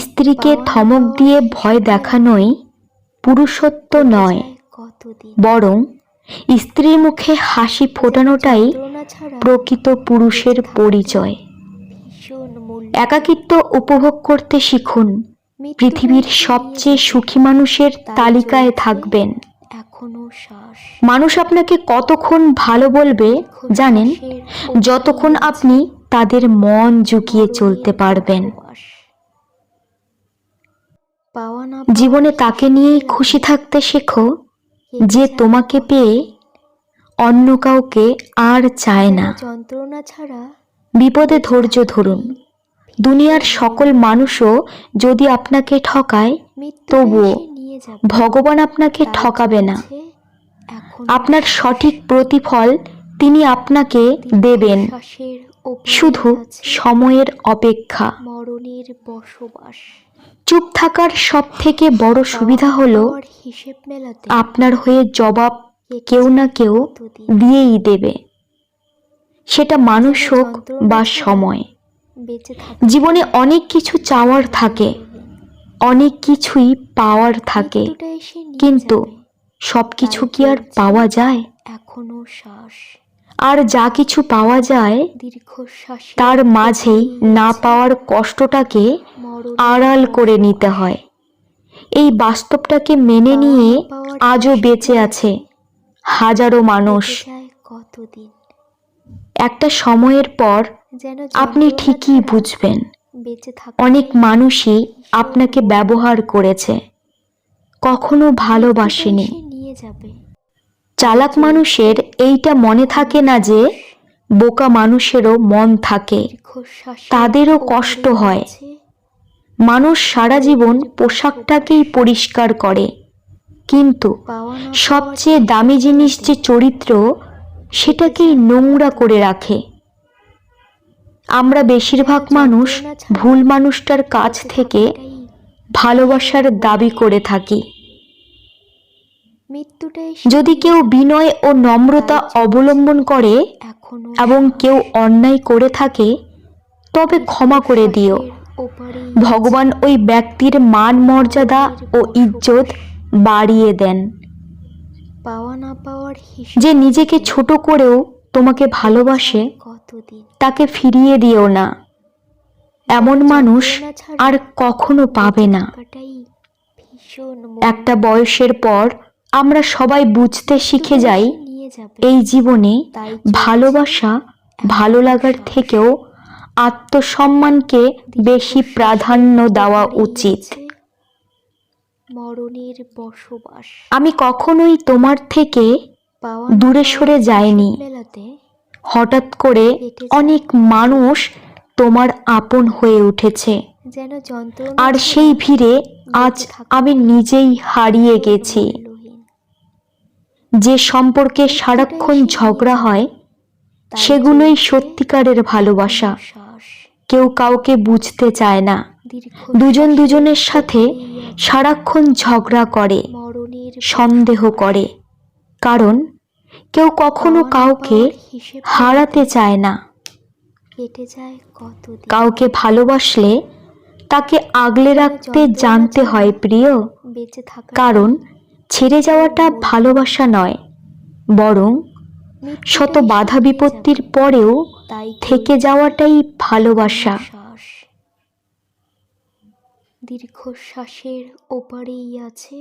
স্ত্রীকে ধমক দিয়ে ভয় দেখানোই পুরুষত্ব নয়, বরং স্ত্রীর মুখে হাসি ফোটানোটাই প্রকৃত পুরুষের পরিচয়। একাকিত্ব উপভোগ করতে শিখুন। পৃথিবীর সবচেয়ে সুখী মানুষের তালিকায় থাকবেন। মানুষ আপনাকে কতক্ষণ ভালো বলবে জানেন? যতক্ষণ আপনি তাদের মন জুগিয়ে চলতে পারবেন। জীবনে তাকে নিয়েই খুশি থাকতে শেখো যে তোমাকে পেয়ে অন্য কাউকে আর চায় না। বিপদে ধৈর্য ধরুন। দুনিয়ার সকল মানুষও যদি আপনাকে ঠকায়, তবুও ভগবান আপনাকে ঠকাবে না। আপনার সঠিক প্রতিফল তিনি আপনাকে দেবেন, শুধু সময়ের অপেক্ষা। চুপ থাকার সব থেকে বড় সুবিধা হলো আপনার হয়ে জবাব কেউ না কেউ দিয়েই দেবে, সেটা মানুষ হোক বা সময়। জীবনে অনেক কিছু চাওয়ার থাকে, অনেক কিছুই পাওয়ার থাকে, কিন্তু সবকিছু কি আর পাওয়া যায়? আর যা কিছু পাওয়া যায় তার মাঝেই না পাওয়ার কষ্টটাকে আড়াল করে নিতে হয়। এই বাস্তবটাকে মেনে নিয়ে আজও বেঁচে আছে হাজারো মানুষ। একটা সময়ের পর আপনি ঠিকই বুঝবেন, অনেক মানুষই আপনাকে ব্যবহার করেছে, কখনো ভালোবাসেনি। চালাক মানুষের এইটা মনে থাকে না যে বোকা মানুষেরও মন থাকে, তাদেরও কষ্ট হয়। মানুষ সারা জীবন পোশাকটাকেই পরিষ্কার করে, কিন্তু সবচেয়ে দামি জিনিস যে চরিত্র, সেটাকেই নোংরা করে রাখে। আমরা বেশিরভাগ মানুষ ভুল মানুষটার কাছ থেকে ভালোবাসার দাবি করে থাকি। যদি কেউ বিনয় ও নম্রতা অবলম্বন করে এবং কেউ অন্যায় করে থাকে, তবে ক্ষমা করে দিও। ভগবান ওই ব্যক্তির মান মর্যাদা ও ইজ্জত বাড়িয়ে দেন। যে নিজেকে ছোট করেও তোমাকে ভালোবাসে, তাকে ফিরিয়ে দিও না। এমন মানুষ আর কখনো পাবে না। একটা বয়সের পর আমরা সবাই বুঝতে শিখে যাই, এই জীবনে ভালোবাসা ভালো লাগার থেকেও আত্মসম্মানকে বেশি প্রাধান্য দেওয়া উচিত। আমি কখনোই তোমার থেকে দূরে সরে যাইনি। হঠাৎ করে অনেক মানুষ তোমার আপন হয়ে উঠেছে, আর সেই ভিড়ে আজ আমি নিজেই হারিয়ে গেছি। যে সম্পর্কে সারাক্ষণ ঝগড়া হয়, সেগুলোই সত্যিকারের ভালোবাসা। কেউ কাউকে বুঝতে চায় না। দুজন দুজনের সাথে সারাক্ষণ ঝগড়া করে, সন্দেহ করে, কারণ কেউ কখনো কাউকে হারাতে চায় না। কাউকে ভালোবাসলে তাকে আগলে রাখতে জানতে হয় প্রিয়, কারণ ছেড়ে যাওয়াটা ভালোবাসা নয়, বরং শত বাধা বিপত্তির পরেও থেকে যাওয়াটাই ভালোবাসা। দীর্ঘশ্বাসের ওপারেই আছে